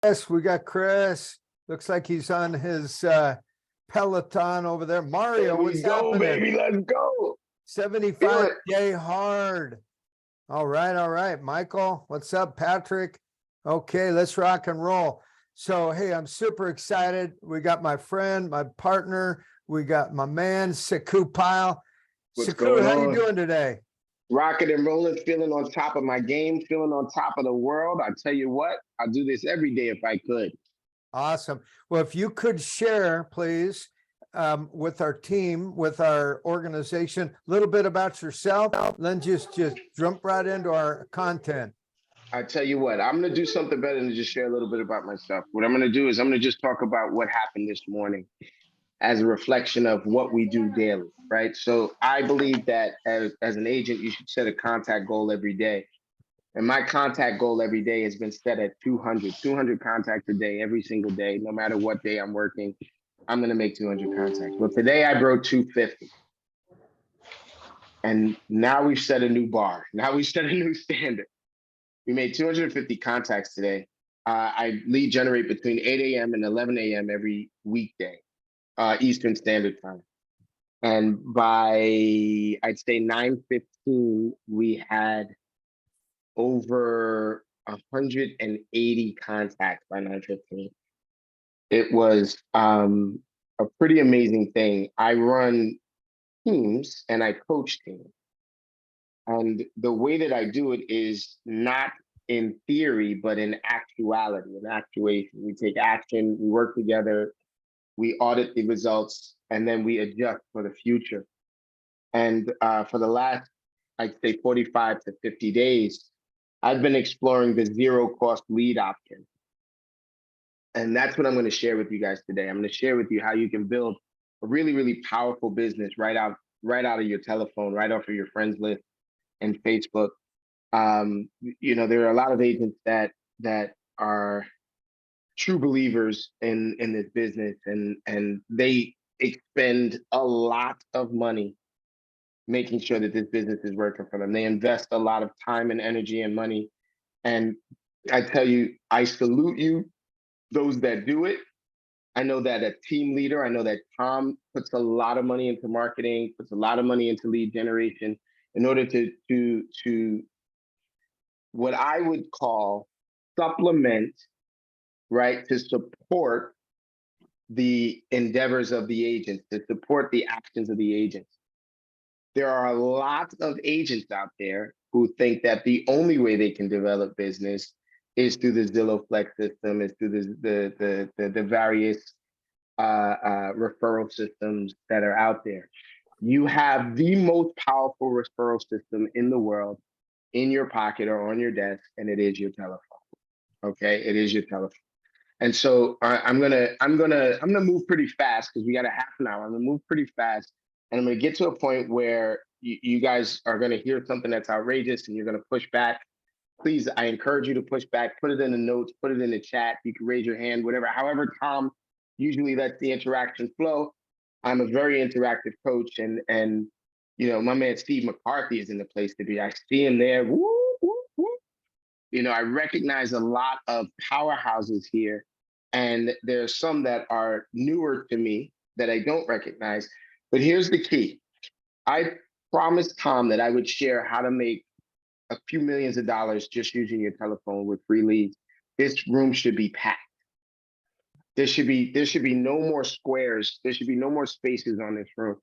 Yes, we got Chris. Looks like he's on his Peloton over there. Mario, what's happening? Baby, let's go. 75 day hard. All right. Michael, what's up? Patrick. Okay, let's rock and roll. So, hey, I'm super excited. We got my friend, my partner. We got my man, Sekou Pyle. Sekou, how you doing today? Rocking and rolling, feeling on top of my game, feeling on top of the world. I tell you what, I'll do this every day if I could. Awesome. Well, if you could share, please, with our team, with our organization, a little bit about yourself, then just jump right into our content. I tell you what, I'm going to do something better than just share a little bit about myself. What I'm going to do is I'm going to just talk about what happened this morning as a reflection of what we do daily, right? So I believe that as an agent, you should set a contact goal every day. And my contact goal every day has been set at 200 contacts a day, every single day, no matter what day I'm working, I'm going to make 200 contacts. Well, today I broke 250. And now we've set a new bar. Now we set a new standard. We made 250 contacts today. I lead generate between 8 a.m. and 11 a.m. every weekday, Eastern Standard Time. And by, I'd say 9:15, we had over 180 contacts by 9:15. It was a pretty amazing thing. I run teams and I coach teams. And the way that I do it is not in theory, but in actuality, in actuation. We take action, we work together, we audit the results, and then we adjust for the future. And for the last, I'd say 45 to 50 days, I've been exploring the zero cost lead option. And that's what I'm going to share with you guys today. I'm going to share with you how you can build a really, really powerful business right out of your telephone, right off of your friends list and Facebook. You know, there are a lot of agents that are true believers in this business, and they expend a lot of money making sure that this business is working for them. They invest a lot of time and energy and money. And I tell you, I salute you, those that do it. I know that a team leader, I know that Tom puts a lot of money into marketing, puts a lot of money into lead generation in order to what I would call supplement, right, to support the endeavors of the agents, to support the actions of the agents. There are a lot of agents out there who think that the only way they can develop business is through the Zillow Flex system, is through the various referral systems that are out there. You have the most powerful referral system in the world in your pocket or on your desk, and it is your telephone. Okay, it is your telephone. And so I'm gonna move pretty fast because we got a half an hour. I'm gonna move pretty fast, and I'm gonna get to a point where you guys are gonna hear something that's outrageous, and you're gonna push back. Please, I encourage you to push back. Put it in the notes. Put it in the chat. You can raise your hand, whatever. However, Tom usually lets the interaction flow. I'm a very interactive coach, and you know, my man Steve McCarthy is in the place to be. I see him there. Woo, woo, woo. You know, I recognize a lot of powerhouses here, and there's some that are newer to me that I don't recognize. But here's the key. I promised Tom that I would share how to make a few millions of dollars just using your telephone with free leads. This room should be packed. There should be no more squares. There should be no more spaces on this room.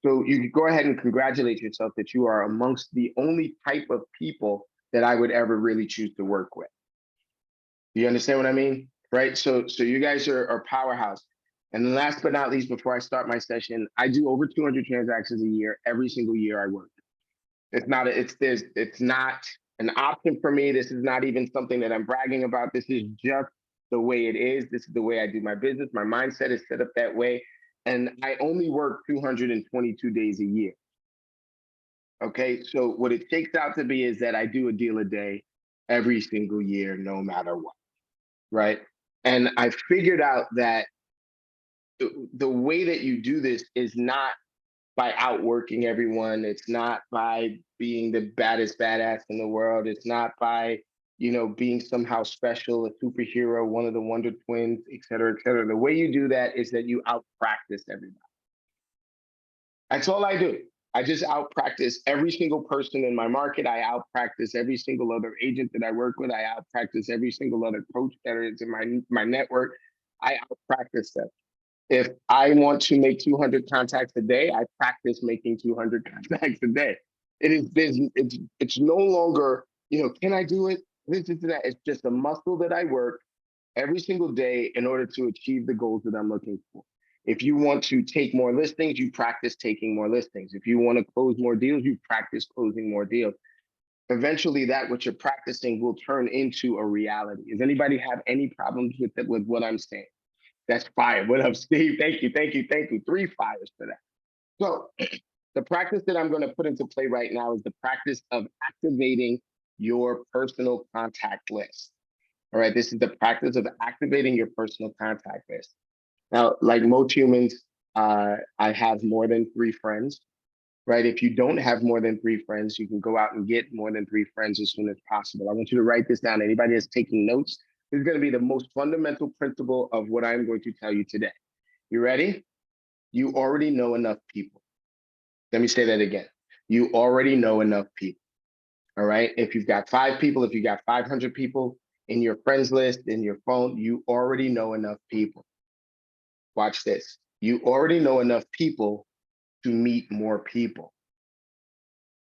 So you go ahead and congratulate yourself that you are amongst the only type of people that I would ever really choose to work with. Do you understand what I mean? Right? So you guys are powerhouse. And then last but not least, before I start my session, I do over 200 transactions a year, every single year I work. It's not an option for me. This is not even something that I'm bragging about. This is just the way it is. This is the way I do my business. My mindset is set up that way. And I only work 222 days a year. Okay, so what it shakes out to be is that I do a deal a day every single year, no matter what, right? And I figured out that the way that you do this is not by outworking everyone. It's not by being the baddest badass in the world. It's not by being somehow special, a superhero, one of the Wonder Twins, et cetera, et cetera. The way you do that is that you out practice everybody. That's all I do. I just out practice every single person in my market. I out practice every single other agent that I work with. I out practice every single other coach that is in my network. I out practice them. If I want to make 200 contacts a day, I practice making 200 contacts a day. It's no longer, can I do it? This is that. It's just a muscle that I work every single day in order to achieve the goals that I'm looking for. If you want to take more listings, you practice taking more listings. If you want to close more deals, you practice closing more deals. Eventually, that what you're practicing will turn into a reality. Does anybody have any problems with what I'm saying? That's fire. What up, Steve? Thank you, thank you, thank you. 3 fires for that. So the practice that I'm going to put into play right now is the practice of activating your personal contact list. All right, this is the practice of activating your personal contact list. Now, like most humans, I have more than 3 friends, right? If you don't have more than 3 friends, you can go out and get more than 3 friends as soon as possible. I want you to write this down. Anybody that's taking notes, this is going to be the most fundamental principle of what I'm going to tell you today. You ready? You already know enough people. Let me say that again. You already know enough people. All right. If you've got 5 people, if you got 500 people in your friends list, in your phone, you already know enough people. Watch this. You already know enough people to meet more people.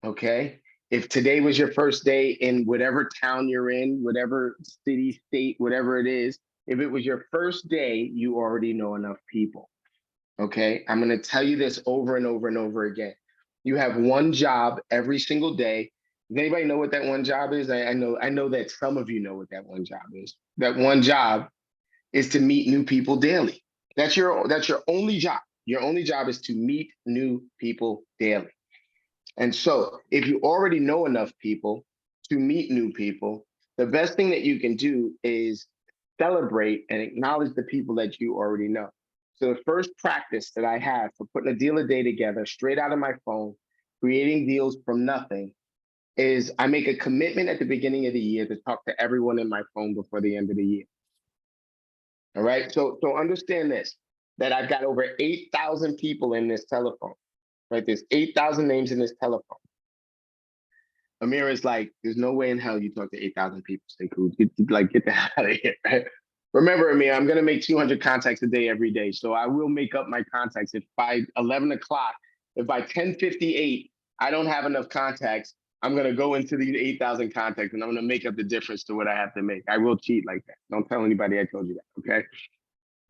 Okay. If today was your first day in whatever town you're in, whatever city, state, whatever it is, if it was your first day, you already know enough people. Okay. I'm going to tell you this over and over and over again. You have one job every single day. Does anybody know what that one job is? I know that some of you know what that one job is. That one job is to meet new people daily. That's your only job. Your only job is to meet new people daily. And so if you already know enough people to meet new people, the best thing that you can do is celebrate and acknowledge the people that you already know. So the first practice that I have for putting a deal a day together straight out of my phone, creating deals from nothing, is I make a commitment at the beginning of the year to talk to everyone in my phone before the end of the year. All right. So understand this, that I've got over 8,000 people in this telephone, right? There's 8,000 names in this telephone. Amir is like, there's no way in hell you talk to 8,000 people. Sekou, get the hell out of here, right? Remember, Amir, I'm going to make 200 contacts a day every day. So I will make up my contacts. If by 11 o'clock, if by 10:58, I don't have enough contacts, I'm going to go into these 8,000 contacts and I'm going to make up the difference to what I have to make. I will cheat like that. Don't tell anybody I told you that, okay?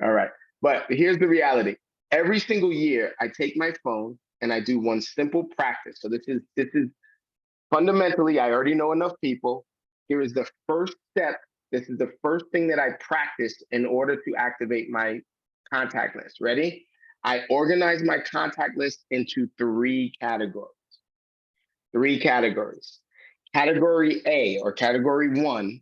All right. But here's the reality. Every single year, I take my phone and I do one simple practice. So this is fundamentally, I already know enough people. Here is the first step. This is the first thing that I practiced in order to activate my contact list. Ready? I organize my contact list into 3 categories. 3 categories. Category A, or category 1,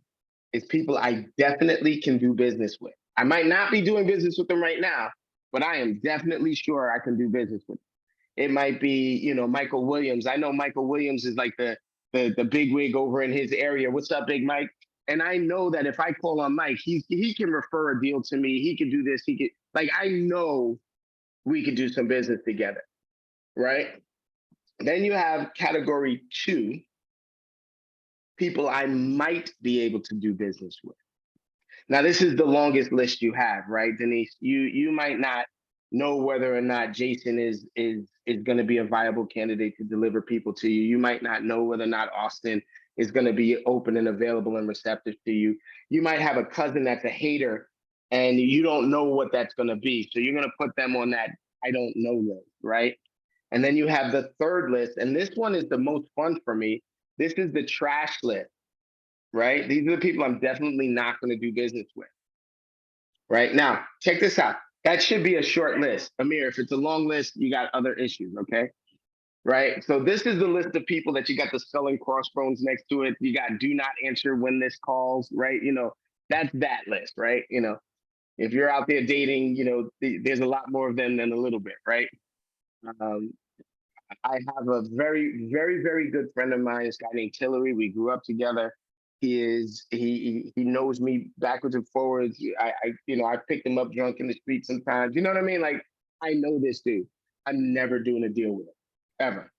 is people I definitely can do business with. I might not be doing business with them right now, but I am definitely sure I can do business with them. It might be, Michael Williams. I know Michael Williams is like the big wig over in his area. What's up, Big Mike? And I know that if I call on Mike, he can refer a deal to me. He can do this. He could, I know we could do some business together, right? Then you have category 2, people I might be able to do business with. Now, this is the longest list you have, right, Denise? You might not know whether or not Jason is going to be a viable candidate to deliver people to you. You might not know whether or not Austin is going to be open and available and receptive to you. You might have a cousin that's a hater and you don't know what that's going to be. So you're going to put them on that I don't know list, right? And then you have the third list, and this one is the most fun for me. This is the trash list, right? These are the people I'm definitely not going to do business with. Right now, check this out. That should be a short list. Amir, if it's a long list, you got other issues, okay? Right? So this is the list of people that you got the skull and crossbones next to it. You got do not answer when this calls, right? That's that list, right? If you're out there dating, there's a lot more of them than a little bit, right? I have a very, very, very good friend of mine, this guy named Tillery. We grew up together. He knows me backwards and forwards. I picked him up drunk in the street sometimes. You know what I mean? Like, I know this dude. I'm never doing a deal with him, ever.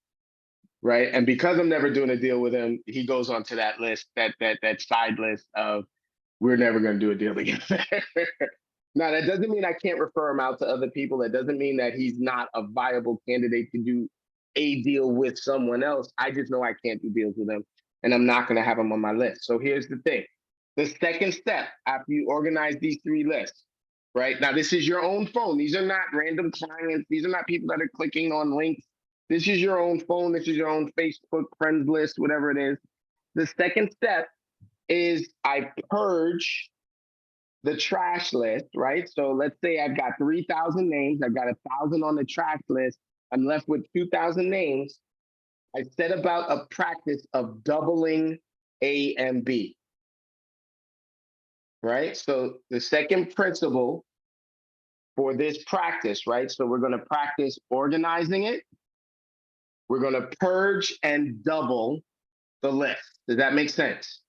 Right. And because I'm never doing a deal with him, he goes onto that list, that side list of we're never going to do a deal together. Now, that doesn't mean I can't refer him out to other people. That doesn't mean that he's not a viable candidate to do a deal with someone else. I just know I can't do deals with him, and I'm not going to have him on my list. So here's the thing. The second step after you organize these three lists, right? Now, this is your own phone. These are not random clients. These are not people that are clicking on links. This is your own phone. This is your own Facebook friends list, whatever it is. The second step is I purge the trash list, right? So let's say I've got 3,000 names. I've got 1,000 on the trash list. I'm left with 2,000 names. I set about a practice of doubling A and B, right? So the second principle for this practice, right? So we're going to practice organizing it. We're going to purge and double the list. Does that make sense?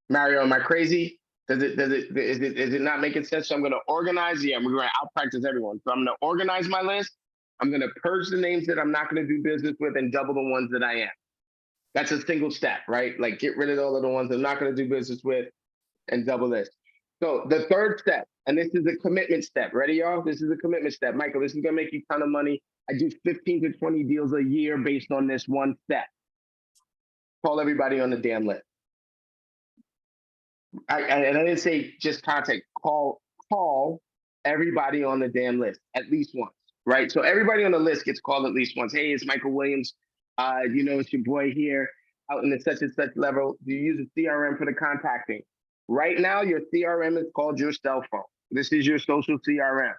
Mario, am I crazy? Is it not making sense? So I'm going to organize. Yeah, I'll practice everyone. So I'm going to organize my list. I'm going to purge the names that I'm not going to do business with and double the ones that I am. That's a single step, right? Like, get rid of all of the ones I'm not going to do business with and double this. So the third step, and this is a commitment step. Ready, y'all? This is a commitment step. Michael, this is going to make you a ton of money. I do 15 to 20 deals a year based on this one step. Call everybody on the damn list. And I didn't say just contact. Call everybody on the damn list at least once, right? So everybody on the list gets called at least once. Hey, it's Michael Williams. It's your boy here out in the such and such level. Do you use a CRM for the contacting? Right now, your CRM is called your cell phone. This is your social CRM,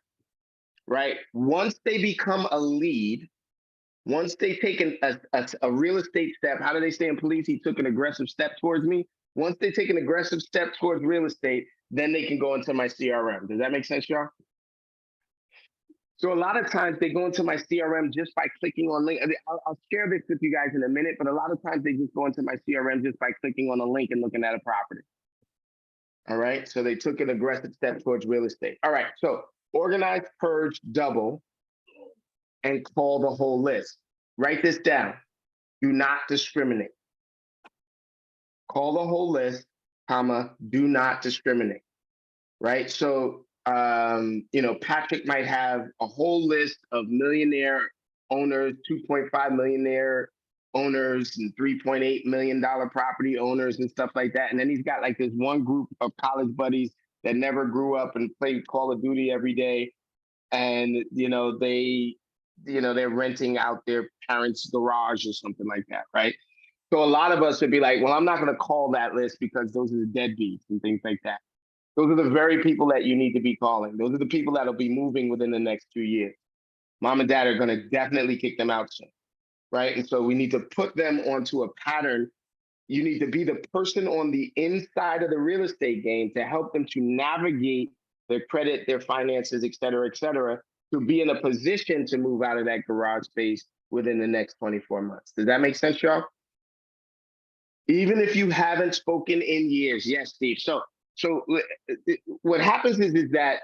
right? Once they become a lead, once they take a real estate step, how do they say in police? He took an aggressive step towards me. Once they take an aggressive step towards real estate, then they can go into my CRM. Does that make sense, y'all? So a lot of times they go into my CRM just by clicking on link. I'll share this with you guys in a minute, but a lot of times they just go into my CRM just by clicking on a link and looking at a property. All right. So they took an aggressive step towards real estate. All right. So organize, purge, double, and call the whole list. Write this down. Do not discriminate. Call the whole list, comma, do not discriminate. Right. So Patrick might have a whole list of millionaire owners, 2.5 millionaire owners, and $3.8 million property owners and stuff like that. And then he's got like this one group of college buddies that never grew up and played Call of Duty every day. And, they're renting out their parents' garage or something like that. Right. So a lot of us would be like, well, I'm not going to call that list because those are the deadbeats and things like that. Those are the very people that you need to be calling. Those are the people that'll be moving within the next 2 years. Mom and dad are going to definitely kick them out soon, right? And so we need to put them onto a pattern. You need to be the person on the inside of the real estate game to help them to navigate their credit, their finances, et cetera, to be in a position to move out of that garage space within the next 24 months. Does that make sense, y'all? Even if you haven't spoken in years. Yes, Steve. So what happens is that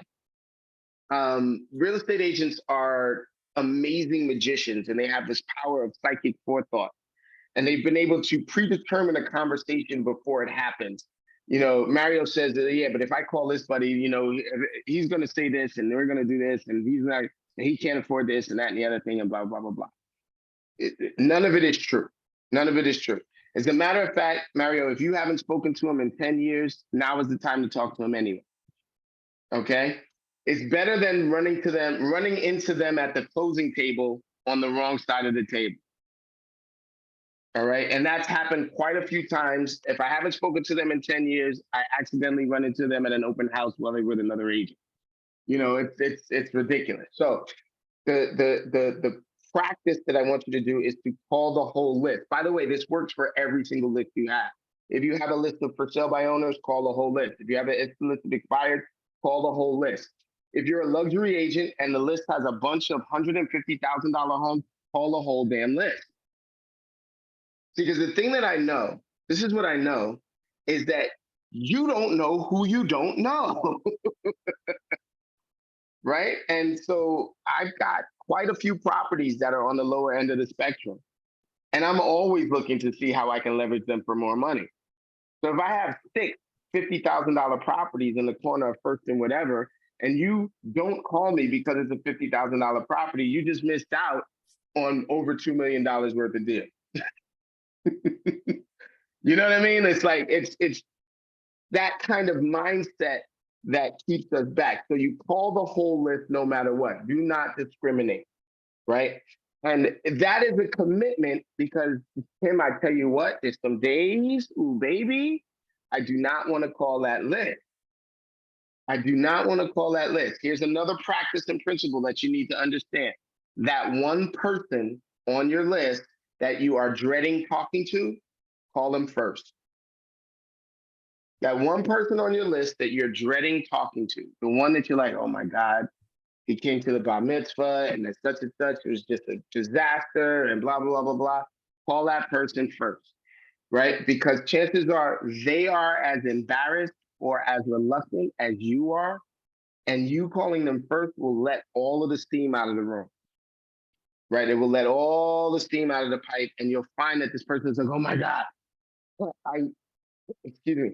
real estate agents are amazing magicians, and they have this power of psychic forethought, and they've been able to predetermine a conversation before it happens. Mario says that, yeah, but if I call this buddy, he's going to say this, and we're going to do this, and he can't afford this and that and the other thing, and blah, blah, blah, blah. None of it is true. None of it is true. As a matter of fact, Mario, if you haven't spoken to him in 10 years, now is the time to talk to him anyway. Okay? It's better than running into them at the closing table on the wrong side of the table. All right? And that's happened quite a few times. If I haven't spoken to them in 10 years, I accidentally run into them at an open house while they're with another agent. It's ridiculous. So the practice that I want you to do is to call the whole list. By the way, this works for every single list you have. If you have a list of for sale by owners, call the whole list. If you have a list of expired, call the whole list. If you're a luxury agent and the list has a bunch of $150,000 homes, call the whole damn list. Because the thing that I know this is what I know, is that you don't know who you don't know. Right? And so I've got quite a few properties that are on the lower end of the spectrum. And I'm always looking to see how I can leverage them for more money. So if I have six $50,000 properties in the corner of First and whatever, and you don't call me because it's a $50,000 property, you just missed out on over $2 million worth of deal. You know what I mean? It's like it's that kind of mindset that keeps us back. So you call the whole list no matter what. Do not discriminate, right? And that is a commitment because, Tim, I tell you what, there's some days, ooh, baby, I do not want to call that list. I do not want to call that list. Here's another practice and principle that you need to understand. That one person on your list that you are dreading talking to, call them first. That one person on your list that you're dreading talking to, the one that you're like, oh my God, he came to the bar mitzvah and it's such and such, it was just a disaster and blah, blah, blah, blah. Call that person first, right? Because chances are they are as embarrassed or as reluctant as you are. And you calling them first will let all of the steam out of the room, right? It will let all the steam out of the pipe. And you'll find that this person is like, oh my God, excuse me.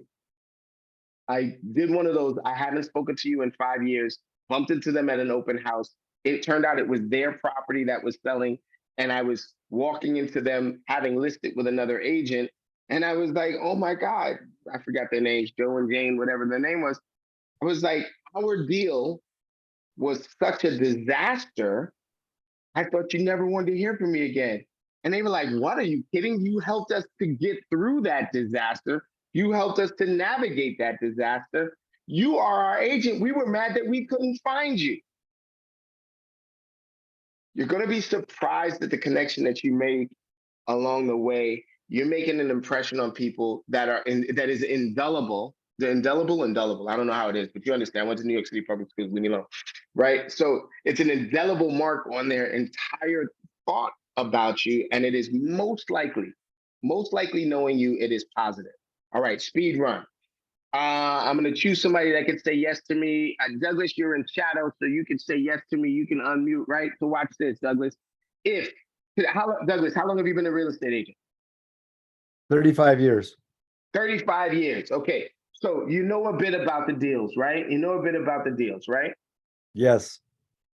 I did one of those. I haven't spoken to you in 5 years, bumped into them at an open house. It turned out it was their property that was selling. And I was walking into them having listed with another agent. And I was like, oh my God, I forgot their names, Joe and Jane, whatever their name was. I was like, our deal was such a disaster. I thought you never wanted to hear from me again. And they were like, what, are you kidding? You helped us to get through that disaster. You helped us to navigate that disaster. You are our agent. We were mad that we couldn't find you. You're going to be surprised at the connection that you make along the way. You're making an impression on people that that is indelible. The indelible. I don't know how it is, but you understand. I went to New York City public schools, leave me alone. Right? So it's an indelible mark on their entire thought about you. And it is most likely knowing you, it is positive. All right, speed run. I'm going to choose somebody that can say yes to me. Douglas, you're in shadow, so you can say yes to me. You can unmute, right? So watch this, Douglas. Douglas, how long have you been a real estate agent? 35 years. 35 years. Okay. So you know a bit about the deals, right? You know a bit about the deals, right? Yes.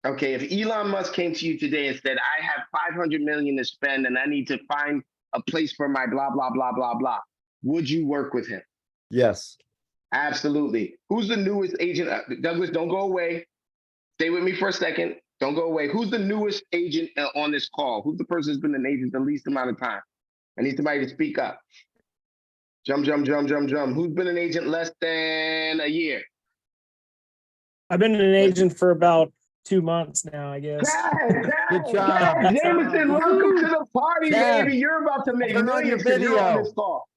Okay. If Elon Musk came to you today and said, I have 500 million to spend and I need to find a place for my blah, blah, blah, blah, blah, would you work with him? Yes. Absolutely. Who's the newest agent? Douglas, don't go away. Stay with me for a second. Don't go away. Who's the newest agent on this call? Who's the person who's been an agent the least amount of time? I need somebody to speak up. Jump. Who's been an agent less than a year? I've been an agent for about 2 months now, I guess. Good job. Jameson, welcome to the party, Chad, baby. You're about to make turn on your millions because you're on video. this call.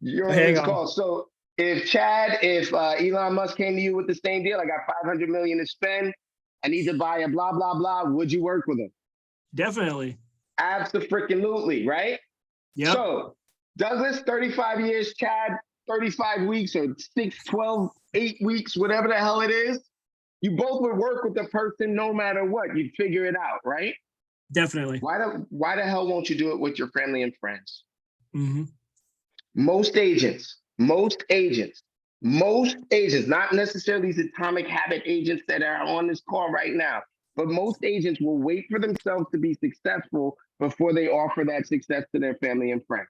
You're on Hang this on. call. So if Elon Musk came to you with the same deal, I got 500 million to spend, I need to buy a blah, blah, blah, would you work with him? Definitely. Absolutely, right? Yep. So Douglas, 35 years, Chad, 35 weeks or 6, 12, 8 weeks, whatever the hell it is. You both would work with the person no matter what. You'd figure it out, right? Definitely. Why the hell won't you do it with your family and friends? Mm-hmm. Most agents, not necessarily these atomic habit agents that are on this call right now, but most agents will wait for themselves to be successful before they offer that success to their family and friends.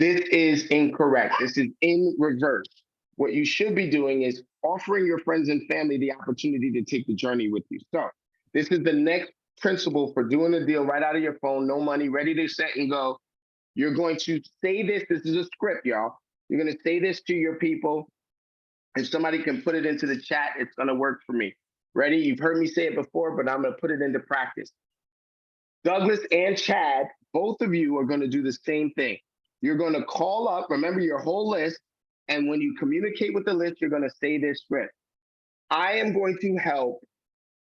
This is incorrect. This is in reverse. What you should be doing is offering your friends and family the opportunity to take the journey with you. So this is the next principle for doing a deal right out of your phone, no money, ready to set and go. You're going to say this. This is a script, y'all. You're going to say this to your people. If somebody can put it into the chat, it's going to work for me. Ready? You've heard me say it before, but I'm going to put it into practice. Douglas and Chad, both of you are going to do the same thing. You're going to call up, remember your whole list, and when you communicate with the list, you're going to say this script. I am going to help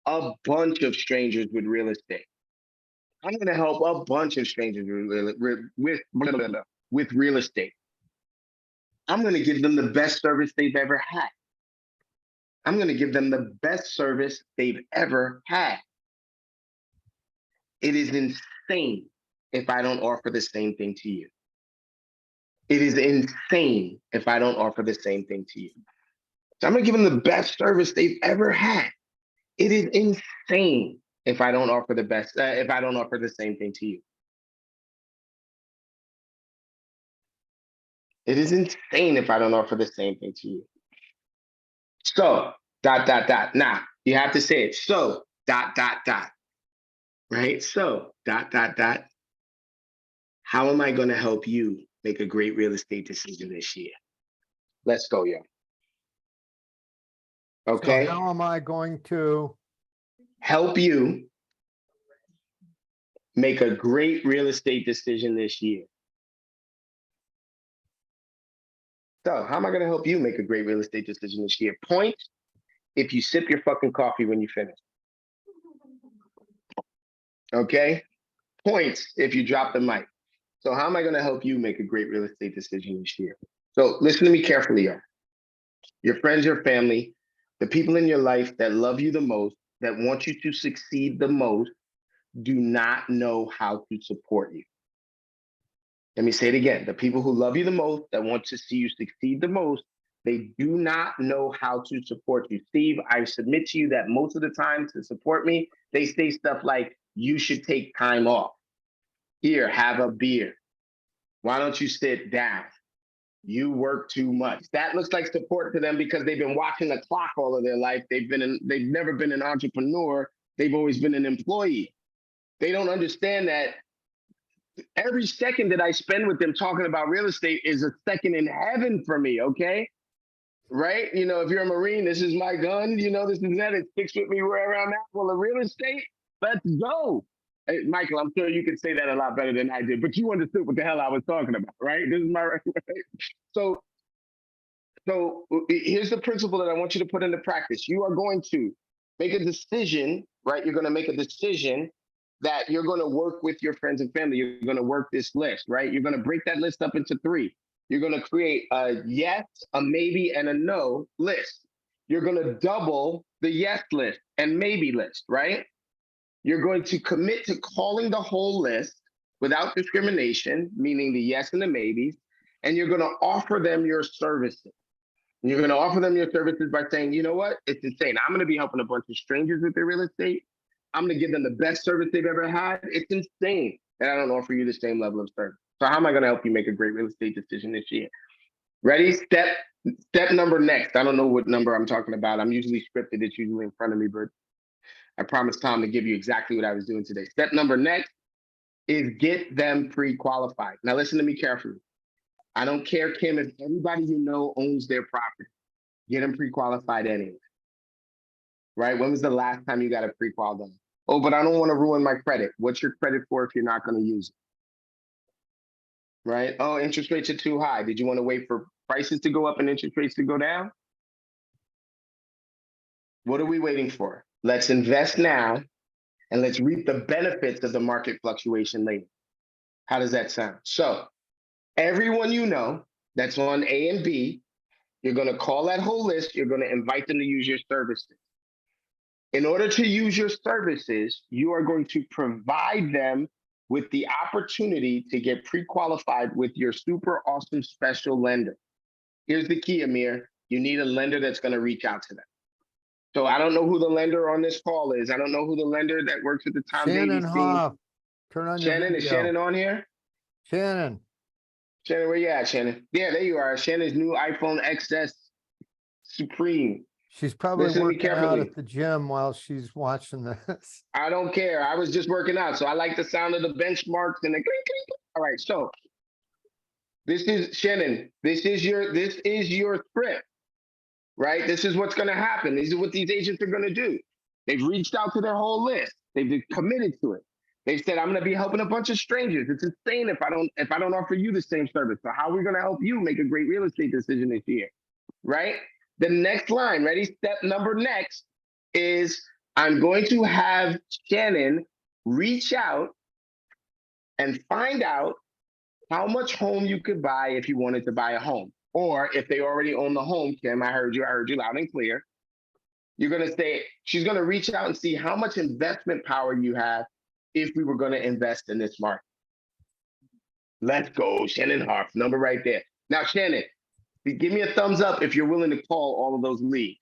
a bunch of strangers with real estate. I'm going to help a bunch of strangers with real estate. I'm going to give them the best service they've ever had. I'm going to give them the best service they've ever had. It is insane if I don't offer the same thing to you. It is insane if I don't offer the same thing to you. So I'm going to give them the best service they've ever had. It is insane if I don't offer if I don't offer the same thing to you. It is insane if I don't offer the same thing to you. So, ... Now, you have to say it. So, ... Right? So, ... How am I going to help you make a great real estate decision this year? Let's go, yo. Okay? So how am I going to? Help you make a great real estate decision this year. So, how am I going to help you make a great real estate decision this year? Point if you sip your fucking coffee when you finish. Okay? Points if you drop the mic. So, how am I going to help you make a great real estate decision this year? So, listen to me carefully, yo. Your friends, your family, the people in your life that love you the most, that want you to succeed the most, do not know how to support you. Let me say it again. The people who love you the most, that want to see you succeed the most, they do not know how to support you. Steve, I submit to you that most of the time to support me, they say stuff like, you should take time off. Here, have a beer. Why don't you sit down? You work too much. That looks like support to them because they've been watching the clock all of their life. They've never been an entrepreneur. They've always been an employee. They don't understand that every second that I spend with them talking about real estate is a second in heaven for me, okay? Right? You know, if you're a Marine, this is my gun, you know, this is that, it sticks with me wherever I'm at. Well, the real estate, let's go. Hey, Michael, I'm sure you could say that a lot better than I did, but you understood what the hell I was talking about, right? This is my, right? So here's the principle that I want you to put into practice. You are going to make a decision, right? You're going to make a decision that you're going to work with your friends and family. You're going to work this list, right? You're going to break that list up into 3. You're going to create a yes, a maybe, and a no list. You're going to double the yes list and maybe list, right? You're going to commit to calling the whole list without discrimination, meaning the yes and the maybes, and you're going to offer them your services. And you're going to offer them your services by saying, you know what? It's insane. I'm going to be helping a bunch of strangers with their real estate. I'm going to give them the best service they've ever had. It's insane that I don't offer you the same level of service. So how am I going to help you make a great real estate decision this year? Ready? Step number next. I don't know what number I'm talking about. I'm usually scripted. It's usually in front of me, but I promised Tom to give you exactly what I was doing today. Step number next is get them pre-qualified. Now listen to me carefully. I don't care, Kim, if everybody you know owns their property. Get them pre-qualified anyway. Right? When was the last time you got a pre-qual done? Oh, but I don't want to ruin my credit. What's your credit for if you're not going to use it? Right? Oh, interest rates are too high. Did you want to wait for prices to go up and interest rates to go down? What are we waiting for? Let's invest now and let's reap the benefits of the market fluctuation later. How does that sound? So everyone you know that's on A and B, you're going to call that whole list. You're going to invite them to use your services. In order to use your services, you are going to provide them with the opportunity to get pre-qualified with your super awesome special lender. Here's the key, Amir. You need a lender that's going to reach out to them. So I don't know who the lender on this call is. I don't know who the lender that works at the Tom Shannon Davies team. Hoff. Turn on your Shannon, is video. Shannon on here? Shannon. Shannon, where you at, Shannon? Yeah, there you are. Shannon's new iPhone XS Supreme. She's probably Listen to me working out carefully. at the gym while she's watching this. I don't care. I was just working out, so I like the sound of the benchmarks and the clink, clink. All right, so this is Shannon. This is your script, right? This is what's going to happen. These are what these agents are going to do. They've reached out to their whole list. They've been committed to it. They've said, I'm going to be helping a bunch of strangers. It's insane if I don't offer you the same service. So how are we going to help you make a great real estate decision this year, right? The next line, ready? Step number next is I'm going to have Shannon reach out and find out how much home you could buy if you wanted to buy a home. Or if they already own the home, Kim, I heard you loud and clear. You're going to say, she's going to reach out and see how much investment power you have if we were going to invest in this market. Let's go, Shannon Harf, number right there. Now, Shannon, give me a thumbs up if you're willing to call all of those leads.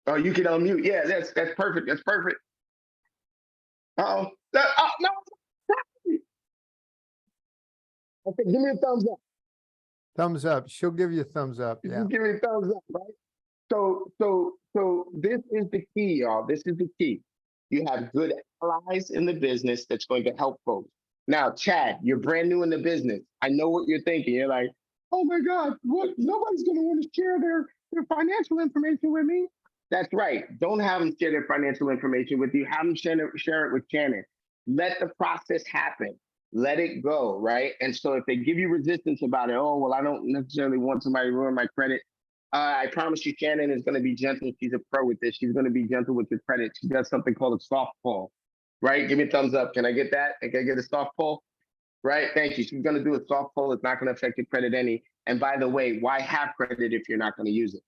Oh, you can unmute. Yeah, that's perfect. That's perfect. Uh-oh. Oh, no. Okay, give me a thumbs up. Thumbs up. She'll give you a thumbs up. Yeah. You give me a thumbs up, right? So this is the key, y'all. This is the key. You have good allies in the business that's going to help folks. Now, Chad, you're brand new in the business. I know what you're thinking. You're like, oh my God, what? Nobody's going to want to share their financial information with me. That's right. Don't have them share their financial information with you. Have them share it with Shannon. Let the process happen. Let it go, right? And so if they give you resistance about it, oh, well, I don't necessarily want somebody to ruin my credit. I promise you, Shannon is going to be gentle. She's a pro with this. She's going to be gentle with your credit. She does something called a soft pull, right? Give me a thumbs up. Can I get that? Can I get a soft pull? Right? Thank you. She's going to do a soft pull. It's not going to affect your credit any. And by the way, why have credit if you're not going to use it?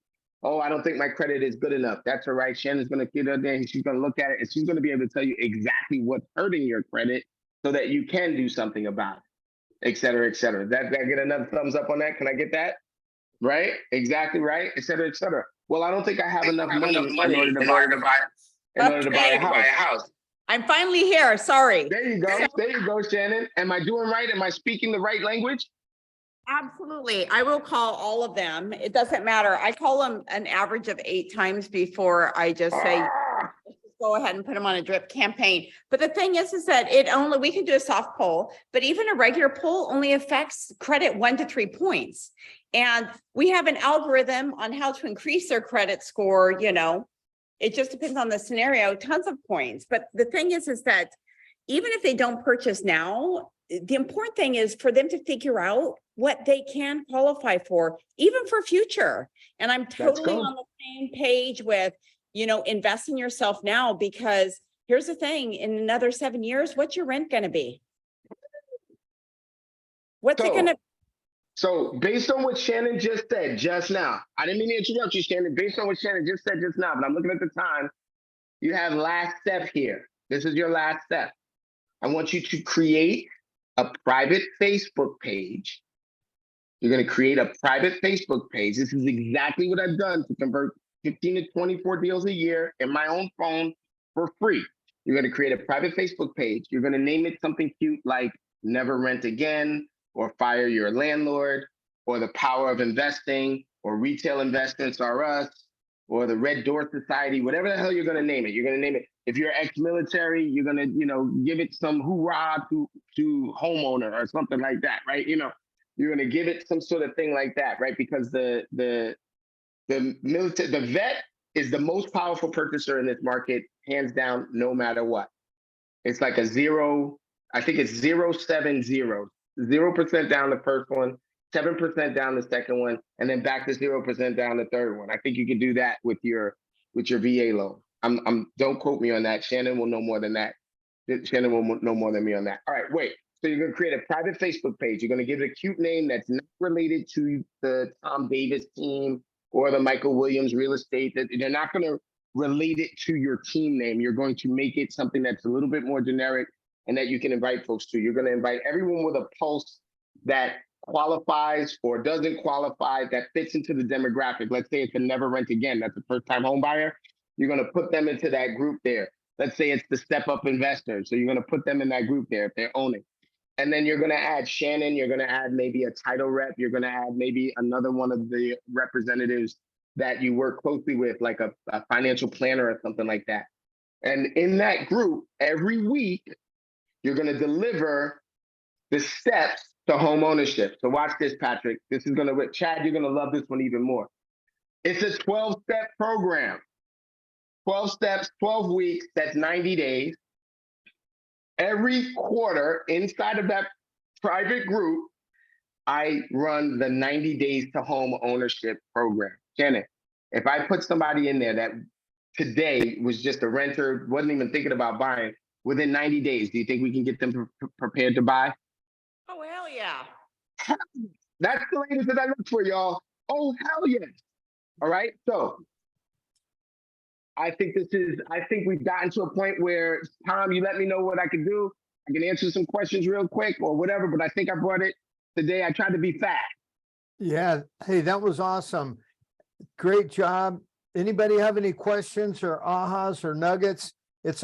Oh, I don't think my credit is good enough. That's all right. Shannon's going to get her there and she's going to look at it and she's going to be able to tell you exactly what's hurting your credit so that you can do something about it, et cetera, et cetera. That get another thumbs up on that? Can I get that? Right? Exactly right, et cetera, et cetera. Well, I don't think I have enough money in order to buy a house. I'm finally here. Sorry. There you go. There you go, Shannon. Am I doing right? Am I speaking the right language? Absolutely. I will call all of them. It doesn't matter. I call them an average of 8 times before I just say, let's just go ahead and put them on a drip campaign. But the thing is that we can do a soft poll, but even a regular poll only affects credit 1 to 3 points. And we have an algorithm on how to increase their credit score. It just depends on the scenario, tons of points. But the thing is that even if they don't purchase now, the important thing is for them to figure out what they can qualify for, even for future. And I'm totally on the same page with, invest in yourself now, because here's the thing, in another 7 years, what's your rent going to be? What's it going to be? So based on what Shannon just said just now, I didn't mean to interrupt you, Shannon. Based on what Shannon just said just now, but I'm looking at the time, you have last step here. This is your last step. I want you to create a private Facebook page. You're going to create a private Facebook page. This is exactly what I've done to convert 15 to 24 deals a year in my own phone for free. You're going to create a private Facebook page. You're going to name it something cute like Never Rent Again, or Fire Your Landlord, or The Power of Investing, or Retail Investments Are Us, or the Red Door Society, whatever the hell you're going to name it. You're going to name it. If you're ex-military, you're going to, give it some hoorah to homeowner or something like that, right? You're going to give it some sort of thing like that, right? Because the military, the vet is the most powerful purchaser in this market, hands down, no matter what. It's like a zero. I think it's 070. 0% down the first one, 7% down the second one, and then back to 0% down the third one. I think you can do that with your VA loan. Don't quote me on that. Shannon will know more than that. Shannon will know more than me on that. All right, wait. So you're going to create a private Facebook page. You're going to give it a cute name that's not related to the Tom Davis team or the Michael Williams real estate. They're not going to relate it to your team name. You're going to make it something that's a little bit more generic and that you can invite folks to. You're going to invite everyone with a pulse that qualifies or doesn't qualify, that fits into the demographic. Let's say it's a Never Rent Again. That's a first-time home buyer. You're going to put them into that group there. Let's say it's the step-up investors. So you're going to put them in that group there if they're owning. And then you're going to add Shannon. You're going to add maybe a title rep. You're going to add maybe another one of the representatives that you work closely with, like a financial planner or something like that. And in that group, every week, you're going to deliver the steps to home ownership. So watch this, Patrick. This is going to, Chad, you're going to love this one even more. It's a 12-step program. 12 steps, 12 weeks, that's 90 days. Every quarter inside of that private group, I run the 90 days to home ownership program. Shannon, if I put somebody in there that today was just a renter, wasn't even thinking about buying, within 90 days. Do you think we can get them prepared to buy? Oh, hell yeah. That's the latest that I look for, y'all. Oh, hell yes. All right. So I think we've gotten to a point where, Tom, you let me know what I can do. I can answer some questions real quick or whatever, but I think I brought it today. I tried to be fast. Yeah. Hey, that was awesome. Great job. Anybody have any questions or ahas or nuggets? It's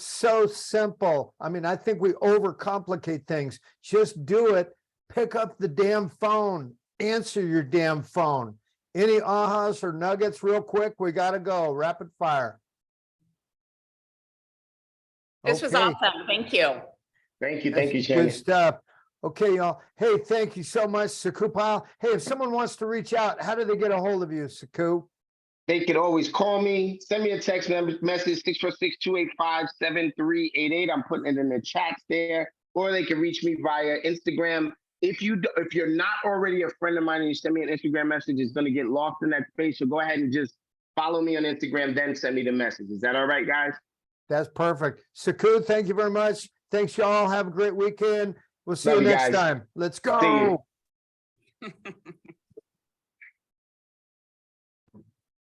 so simple. I mean, I think we overcomplicate things. Just do it. Pick up the damn phone. Answer your damn phone. Any ahas or nuggets real quick? We got to go. Rapid fire. This was Okay. awesome. Thank you. Thank you. That's Shannon. good stuff. Okay, y'all. Hey, thank you so much, Sekou Pyle. Hey, if someone wants to reach out, how do they get a hold of you, Sekou? They can always call me, send me a text message, 646-285-7388. I'm putting it in the chats there, or they can reach me via Instagram. If you're not already a friend of mine and you send me an Instagram message, it's going to get lost in that space. So go ahead and just follow me on Instagram, then send me the message. Is that all right, guys? That's perfect. Sekou, thank you very much. Thanks, y'all. Have a great weekend. We'll see Love you you next guys. time. Let's See you. go.